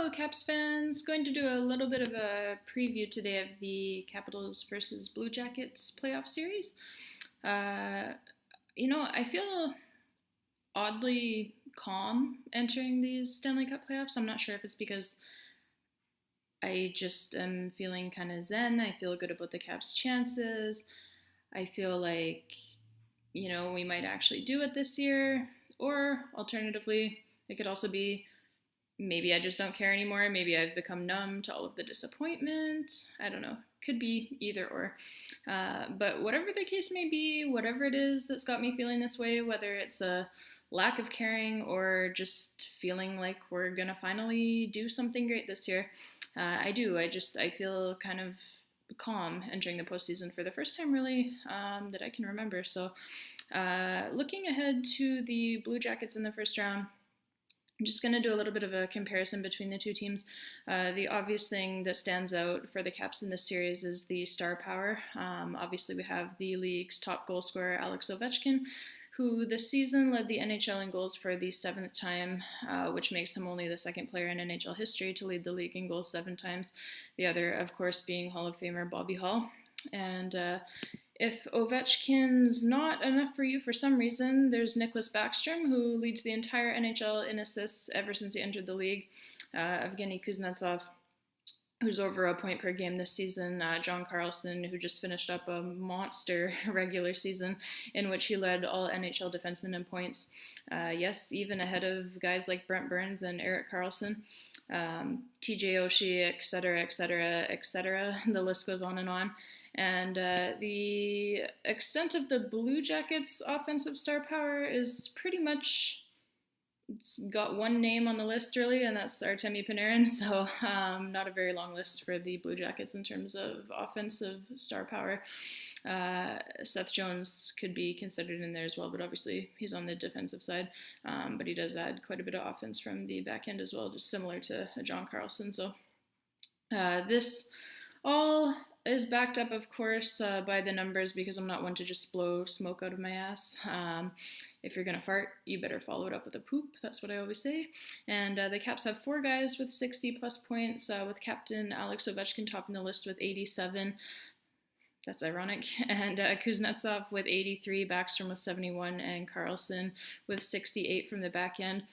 Hello, Caps fans. Going to do a little bit of a preview today of the Capitals versus Blue Jackets playoff series. Uh, I feel oddly calm entering these Stanley Cup playoffs. I'm not sure if it's because I just am feeling kind of zen. I feel good about the Caps' chances. I feel like, we might actually do it this year. Or alternatively, it could also be maybe I just don't care anymore. Maybe I've become numb to all of the disappointment. I don't know. Could be either or. But whatever the case may be, whatever it is that's got me feeling this way, whether it's a lack of caring or just feeling like we're going to finally do something great this year, I do. I feel kind of calm entering the postseason for the first time really that I can remember. So looking ahead to the Blue Jackets in the first round, I'm just going to do a little bit of a comparison between the two teams. The obvious thing that stands out for the Caps in this series is the star power. Obviously, we have the league's top goal scorer, Alex Ovechkin, who this season led the NHL in goals for the seventh time, which makes him only the second player in NHL history to lead the league in goals 7 times. The other, of course, being Hall of Famer Bobby Hull. And if Ovechkin's not enough for you for some reason, there's Nicklas Backstrom, who leads the entire NHL in assists ever since he entered the league. Evgeny Kuznetsov, who's over a point per game this season. John Carlson, who just finished up a monster regular season in which he led all NHL defensemen in points. Yes, even ahead of guys like Brent Burns and Erik Karlsson. TJ Oshie, et cetera, et cetera, et cetera. The list goes on and on. And the extent of the Blue Jackets' offensive star power is pretty much, it's got one name on the list really, and that's Artemi Panarin. So not a very long list for the Blue Jackets in terms of offensive star power. Seth Jones could be considered in there as well, but obviously he's on the defensive side. But he does add quite a bit of offense from the back end as well, just similar to John Carlson. So this all is backed up, of course, by the numbers, because I'm not one to just blow smoke out of my ass. If you're going to fart, you better follow it up with a poop. That's what I always say. And the Caps have 4 guys with 60-plus points, with captain Alex Ovechkin topping the list with 87. That's ironic. And Kuznetsov with 83, Backstrom with 71, and Carlson with 68 from the back end.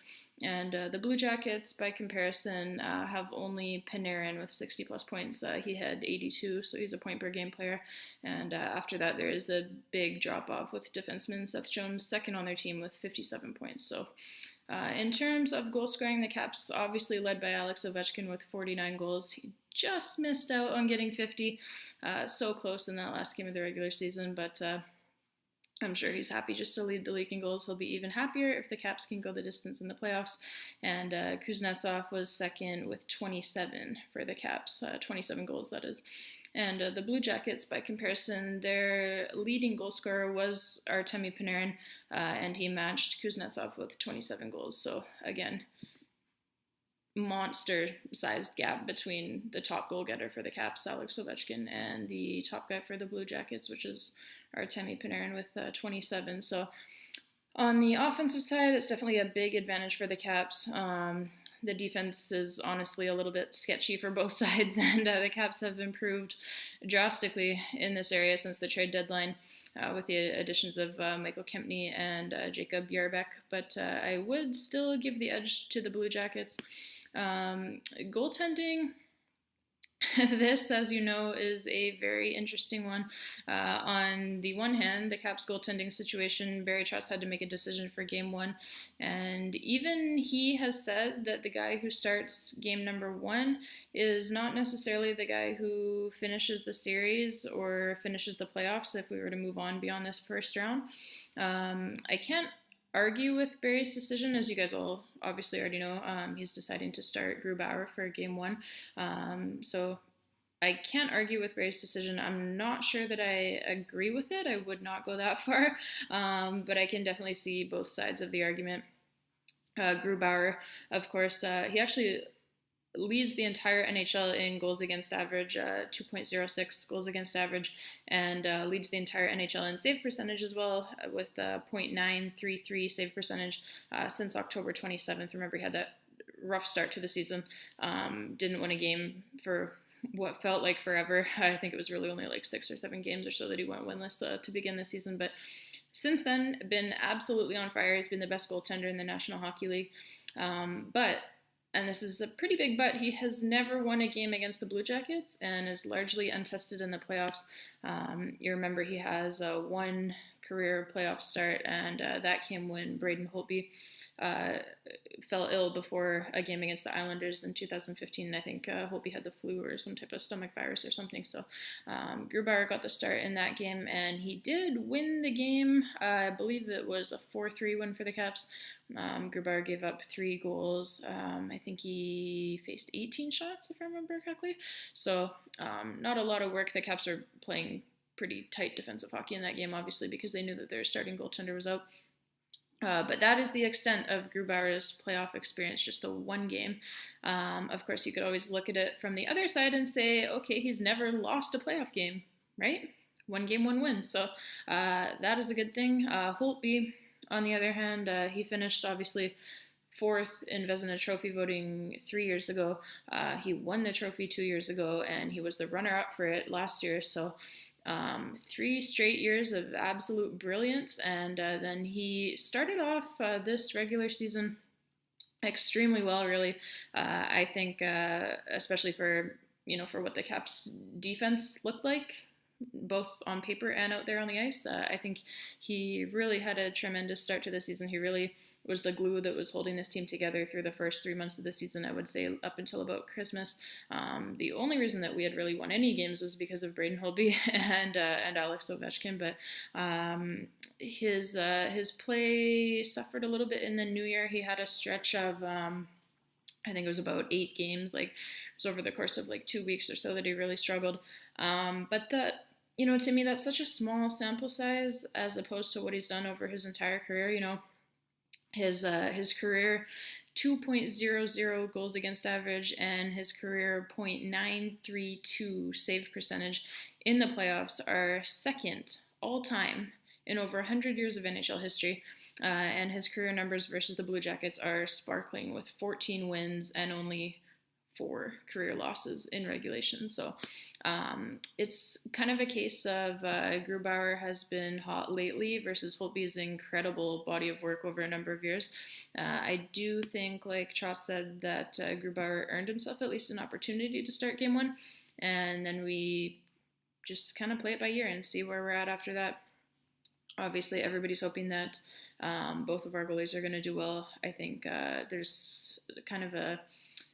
And the Blue Jackets, by comparison, have only Panarin with 60-plus points. He had 82, so he's a point-per-game player. And after that, there is a big drop-off with defenseman Seth Jones, second on their team with 57 points. So in terms of goal scoring, the Caps obviously led by Alex Ovechkin with 49 goals. He just missed out on getting 50. So close in that last game of the regular season, but I'm sure he's happy just to lead the league in goals. He'll be even happier if the Caps can go the distance in the playoffs. And Kuznetsov was second with 27 for the Caps, 27 goals, that is. And the Blue Jackets, by comparison, their leading goal scorer was Artemi Panarin, and he matched Kuznetsov with 27 goals. So, again, monster-sized gap between the top goal getter for the Caps, Alex Ovechkin, and the top guy for the Blue Jackets, which is Artemi Panarin with 27. So on the offensive side, it's definitely a big advantage for the Caps. The defense is honestly a little bit sketchy for both sides, and the Caps have improved drastically in this area since the trade deadline with the additions of Michael Kempny and Jacob Jarbeck. But I would still give the edge to the Blue Jackets. Goaltending, this, as you know, is a very interesting one. On the one hand, the Caps goaltending situation, Barry Trotz had to make a decision for Game 1, and even he has said that the guy who starts Game number 1 is not necessarily the guy who finishes the series or finishes the playoffs if we were to move on beyond this first round. I can't argue with Barry's decision, as you guys all obviously already know. He's deciding to start Grubauer for Game 1. So I can't argue with Barry's decision. I'm not sure that I agree with it. I would not go that far, but I can definitely see both sides of the argument. Grubauer, of course, he actually leads the entire NHL in goals against average, 2.06 goals against average, and leads the entire NHL in save percentage as well, with .933 save percentage since October 27th. Remember, he had that rough start to the season. Didn't win a game for what felt like forever. I think it was really only like 6 or 7 games or so that he went winless to begin the season. But since then, been absolutely on fire. He's been the best goaltender in the National Hockey League. But, and this is a pretty big but, he has never won a game against the Blue Jackets and is largely untested in the playoffs. You remember he has one career playoff start, and that came when Braden Holtby fell ill before a game against the Islanders in 2015. I think Holtby had the flu or some type of stomach virus or something. So Grubauer got the start in that game, and he did win the game. I believe it was a 4-3 win for the Caps. Grubauer gave up 3 goals. I think he faced 18 shots, if I remember correctly. So not a lot of work. The Caps are playing pretty tight defensive hockey in that game, obviously, because they knew that their starting goaltender was out. But that is the extent of Grubauer's playoff experience, just the one game. Of course, you could always look at it from the other side and say, okay, he's never lost a playoff game, right? 1 game, 1 win. So that is a good thing. Holtby, on the other hand, he finished, obviously, 4th in Vezina Trophy voting 3 years ago. He won the trophy 2 years ago, and he was the runner-up for it last year. So 3 straight years of absolute brilliance, and then he started off this regular season extremely well, really. I think, especially for what the Caps defense looked like, both on paper and out there on the ice. I think he really had a tremendous start to the season. He really was the glue that was holding this team together through the first 3 months of the season, I would say, up until about Christmas. The only reason that we had really won any games was because of Braden Holtby and Alex Ovechkin, but his play suffered a little bit in the new year. He had a stretch of I think it was about 8 games, like it was over the course of like 2 weeks or so that he really struggled. But that, to me, that's such a small sample size as opposed to what he's done over his entire career. His career 2.00 goals against average and his career .932 save percentage in the playoffs are second all time in over 100 years of NHL history. And his career numbers versus the Blue Jackets are sparkling with 14 wins and only 4 career losses in regulation. So it's kind of a case of Grubauer has been hot lately versus Holtby's incredible body of work over a number of years. I do think, like Trotz said, that Grubauer earned himself at least an opportunity to start game 1, and then we just kind of play it by ear and see where we're at after that. Obviously, everybody's hoping that both of our goalies are going to do well. I think there's kind of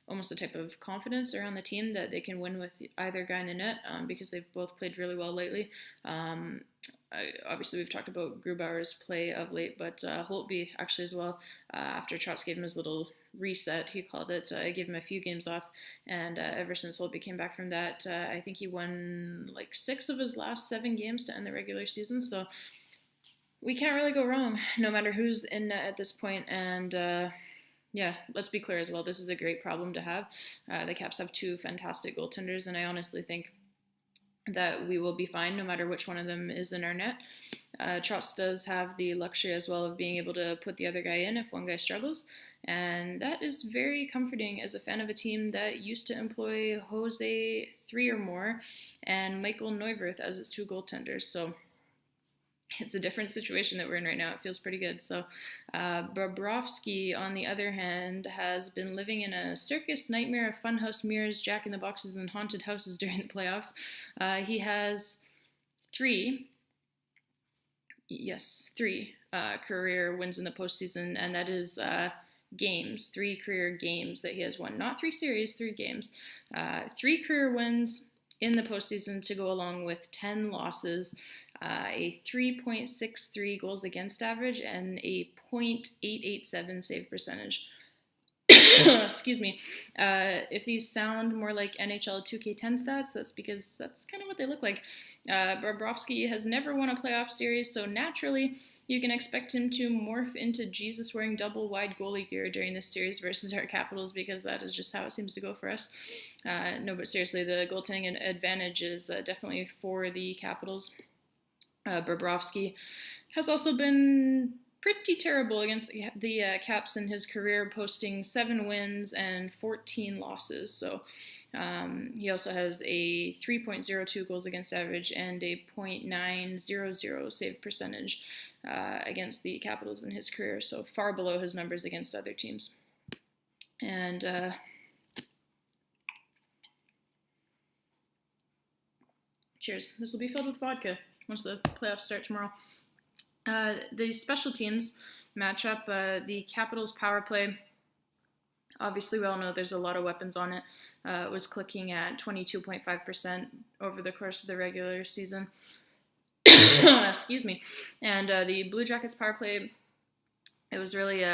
almost a type of confidence around the team that they can win with either guy in the net because they've both played really well lately. Obviously, we've talked about Grubauer's play of late, but Holtby actually as well. After Trotz gave him his little reset, he called it. I gave him a few games off, and ever since Holtby came back from that, I think he won like 6 of his last 7 games to end the regular season. So we can't really go wrong, no matter who's in net at this point. And yeah, let's be clear as well. This is a great problem to have. The Caps have 2 fantastic goaltenders, and I honestly think that we will be fine no matter which one of them is in our net. Trotz does have the luxury as well of being able to put the other guy in if one guy struggles, and that is very comforting as a fan of a team that used to employ Jose 3 or more and Michael Neuwirth as its 2 goaltenders. So it's a different situation that we're in right now. It feels pretty good. So Bobrovsky, on the other hand, has been living in a circus nightmare of funhouse mirrors, jack-in-the-boxes, and haunted houses during the playoffs. He has 3 career wins in the postseason, and that is games, 3 career games that he has won. Not 3 series, 3 games. 3 career wins in the postseason to go along with 10 losses, a 3.63 goals against average, and a .887 save percentage. Excuse me. If these sound more like NHL 2K10 stats, that's because that's kind of what they look like. Bobrovsky has never won a playoff series, so naturally you can expect him to morph into Jesus-wearing double-wide goalie gear during this series versus our Capitals, because that is just how it seems to go for us. No, but seriously, the goaltending advantage is definitely for the Capitals. Bobrovsky has also been pretty terrible against the Caps in his career, posting 7 wins and 14 losses. So he also has a 3.02 goals against average and a .900 save percentage against the Capitals in his career. So far below his numbers against other teams. And cheers. This will be filled with vodka once the playoffs start tomorrow. The special teams matchup, the Capitals power play, obviously we all know there's a lot of weapons on it. It was clicking at 22.5% over the course of the regular season. Excuse me. And the Blue Jackets power play, it was really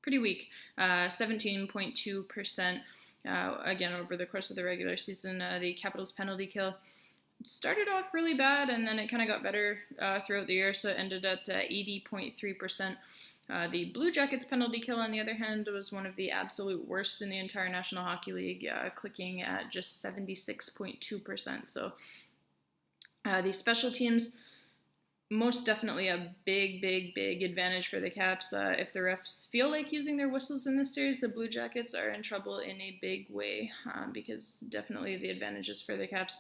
pretty weak, 17.2%. Again, over the course of the regular season, the Capitals penalty kill started off really bad, and then it kind of got better throughout the year, so it ended at 80.3%. The Blue Jackets penalty kill, on the other hand, was one of the absolute worst in the entire National Hockey League, clicking at just 76.2%. So the special teams, most definitely a big advantage for the Caps. If the refs feel like using their whistles in this series, the Blue Jackets are in trouble in a big way, because definitely the advantages for the Caps.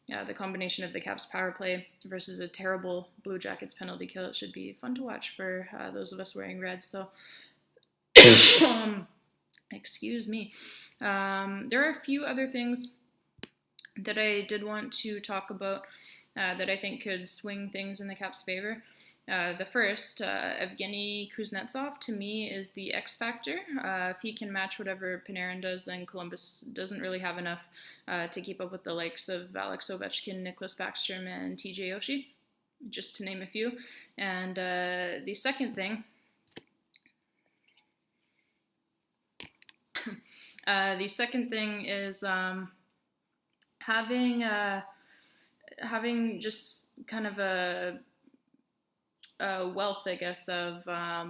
The combination of the Caps power play versus a terrible Blue Jackets penalty kill, it should be fun to watch for those of us wearing red. So, excuse me. There are a few other things that I did want to talk about that I think could swing things in the Caps' favor. The first, Evgeny Kuznetsov, to me, is the X factor. If he can match whatever Panarin does, then Columbus doesn't really have enough to keep up with the likes of Alex Ovechkin, Nicholas Backstrom, and TJ Oshie, just to name a few. And the second thing, is having just kind of a wealth, I guess, of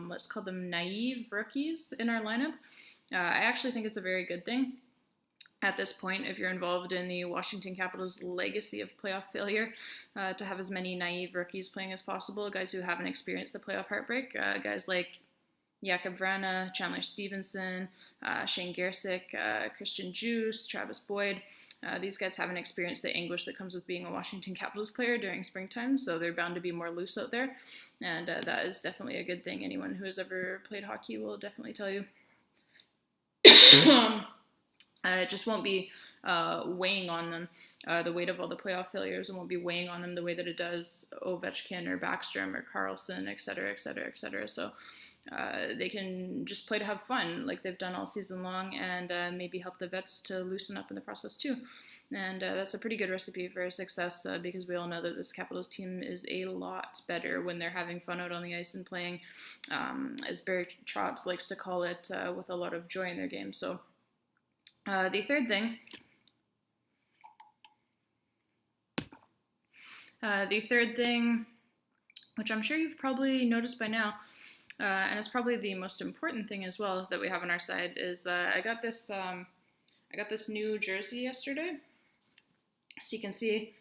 let's call them naive rookies in our lineup. I actually think it's a very good thing at this point, if you're involved in the Washington Capitals' legacy of playoff failure, to have as many naive rookies playing as possible, guys who haven't experienced the playoff heartbreak, guys like Jakub Vrana, Chandler Stevenson, Shane Gersick, Christian Djoos, Travis Boyd. These guys haven't experienced the anguish that comes with being a Washington Capitals player during springtime, so they're bound to be more loose out there, and that is definitely a good thing. Anyone who has ever played hockey will definitely tell you. It just won't be weighing on them. The weight of all the playoff failures won't be weighing on them the way that it does Ovechkin or Backstrom or Karlsson, et cetera, et cetera, et cetera. So they can just play to have fun like they've done all season long, and maybe help the vets to loosen up in the process too. And that's a pretty good recipe for success, because we all know that this Capitals team is a lot better when they're having fun out on the ice and playing, as Barry Trotz likes to call it, with a lot of joy in their game. So the third thing, which I'm sure you've probably noticed by now, and it's probably the most important thing as well that we have on our side, is I got this new jersey yesterday. So you can see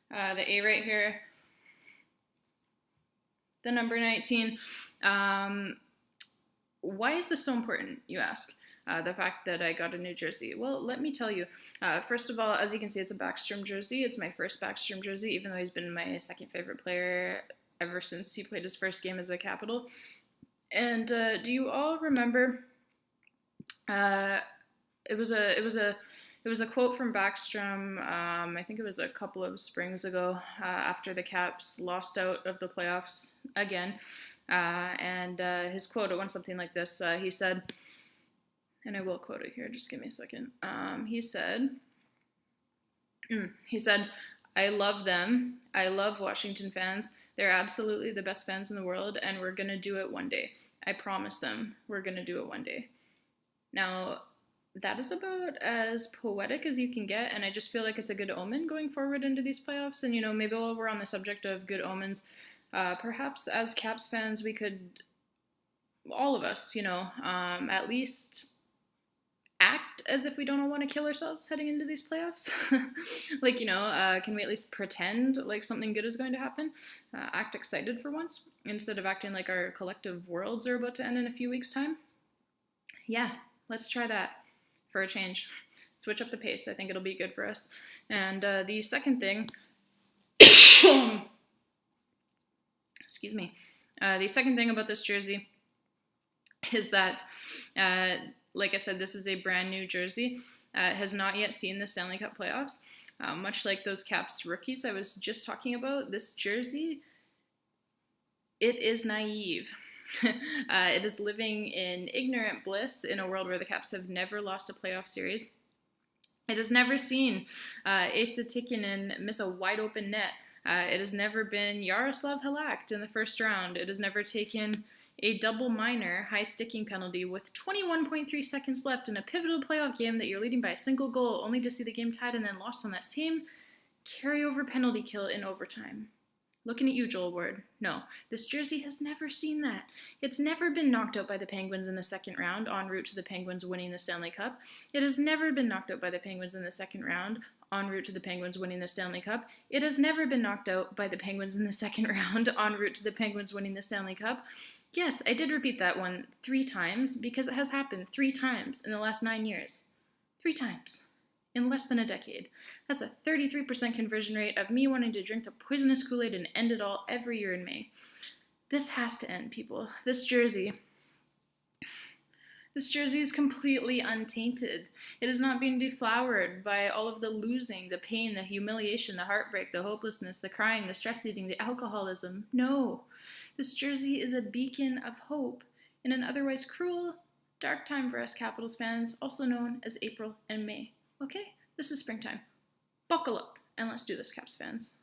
the A right here, the number 19. Why is this so important, you ask? The fact that I got a new jersey. Well, let me tell you. First of all, as you can see, it's a Backstrom jersey. It's my first Backstrom jersey, even though he's been my second favorite player ever since he played his first game as a Capital. And do you all remember? It was a quote from Backstrom. I think it was a couple of springs ago, after the Caps lost out of the playoffs again. And his quote, it went something like this. He said, and I will quote it here, just give me a second. He said, "I love them. I love Washington fans. They're absolutely the best fans in the world, and we're going to do it one day. I promise them we're going to do it one day." Now, that is about as poetic as you can get, and I just feel like it's a good omen going forward into these playoffs. And, maybe while we're on the subject of good omens, perhaps as Caps fans, we could, all of us, at least act as if we don't want to kill ourselves heading into these playoffs. Like, can we at least pretend like something good is going to happen? Act excited for once instead of acting like our collective worlds are about to end in a few weeks' time. Yeah, let's try that for a change. Switch up the pace. I think it'll be good for us. And the second thing, excuse me, the second thing about this jersey is that, like I said, this is a brand new jersey. It has not yet seen the Stanley Cup playoffs. Much like those Caps rookies I was just talking about, this jersey, it is naive. It is living in ignorant bliss in a world where the Caps have never lost a playoff series. It has never seen Esa Tikkanen miss a wide-open net. It has never been Yaroslav Halak in the first round. It has never taken a double minor high sticking penalty with 21.3 seconds left in a pivotal playoff game that you're leading by a single goal, only to see the game tied and then lost on that same carryover penalty kill in overtime. Looking at you, Joel Ward. No, this jersey has never seen that. It's never been knocked out by the Penguins in the second round en route to the Penguins winning the Stanley Cup. It has never been knocked out by the Penguins in the second round en route to the Penguins winning the Stanley Cup. It has never been knocked out by the Penguins in the second round en route to the Penguins winning the Stanley Cup. Yes, I did repeat that one 3 times because it has happened 3 times in the last 9 years. 3 times. In less than a decade. That's a 33% conversion rate of me wanting to drink the poisonous Kool-Aid and end it all every year in May. This has to end, people. This jersey is completely untainted. It is not being deflowered by all of the losing, the pain, the humiliation, the heartbreak, the hopelessness, the crying, the stress eating, the alcoholism. No. This jersey is a beacon of hope in an otherwise cruel, dark time for us Capitals fans, also known as April and May. Okay, this is springtime. Buckle up and let's do this, Caps fans.